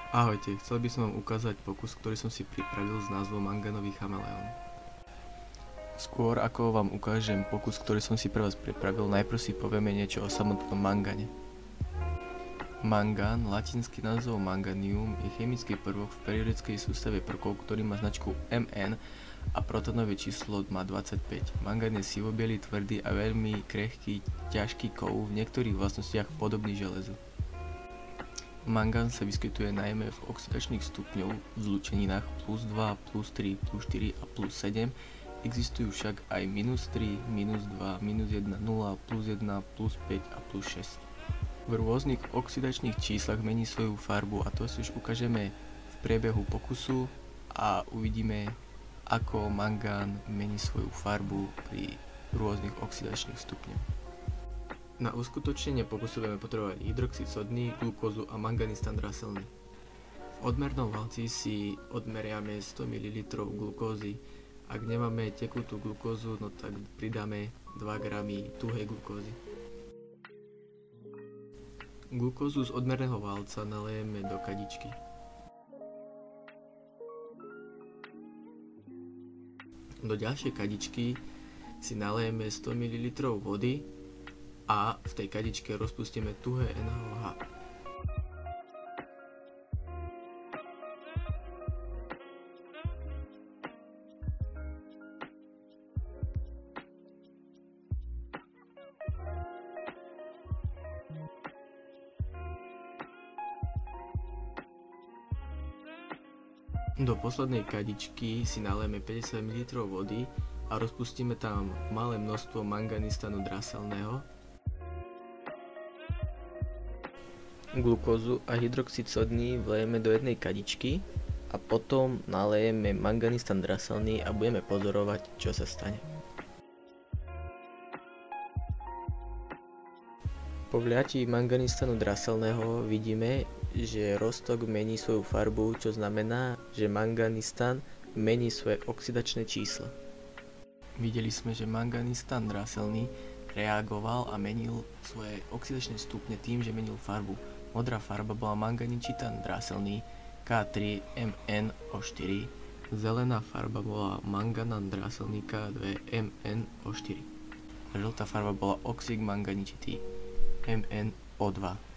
Ahojte, chcel by som vám ukázať pokus, ktorý som si pripravil s názvom manganový chameleón. Skôr ako vám ukážem pokus, ktorý som si pre vás pripravil, najprv si povieme niečo o samotnom mangane. Mangán, latinský názov manganium, je chemický prvok v periodickej sústave prvkov, ktorý má značku Mn a protonové číslo má 25. Mangán je sivobiely, tvrdý a veľmi krehký, ťažký kov, v niektorých vlastnostiach podobný železu. Mangán sa vyskytuje najmä v oxidačných stupňov v zlúčeninách plus 2, plus 3, plus 4 a plus 7, existujú však aj -3, -2, -1, 0, plus 1, plus 5 a plus 6. V rôznych oxidačných číslach mení svoju farbu a to si už ukážeme v priebehu pokusu a uvidíme, ako mangán mení svoju farbu pri rôznych oxidačných stupňoch. Na uskutočnenie pokusu budeme potrebovať hydroxid sodný, glukózu a manganistán draselný. V odmernom valci si odmeriame 100 ml glukózy. Ak nemáme tekutú glukózu, no tak pridáme 2 g tuhej glukózy. Glukózu z odmerného valca nalejeme do kadičky. Do ďalšej kadičky si nalejeme 100 ml vody a v tej kadičke rozpustíme tuhé NaOH. Do poslednej kadičky si nalejeme 50 ml vody a rozpustíme tam malé množstvo manganistanu draselného, glukózu a hydroxid sodný vlejeme do jednej kadičky a potom nalejeme manganistan draselný a budeme pozorovať, čo sa stane. Po vliatí manganistanu draselného vidíme, že roztok mení svoju farbu, čo znamená, že manganistan mení svoje oxidačné číslo. Videli sme, že manganistan draselný reagoval a menil svoje oxidačné stupne tým, že menil farbu. Modrá farba bola manganičitan draselný K3MnO4, zelená farba bola manganan draselný K2MnO4 a žltá farba bola oxid manganičitý MnO2.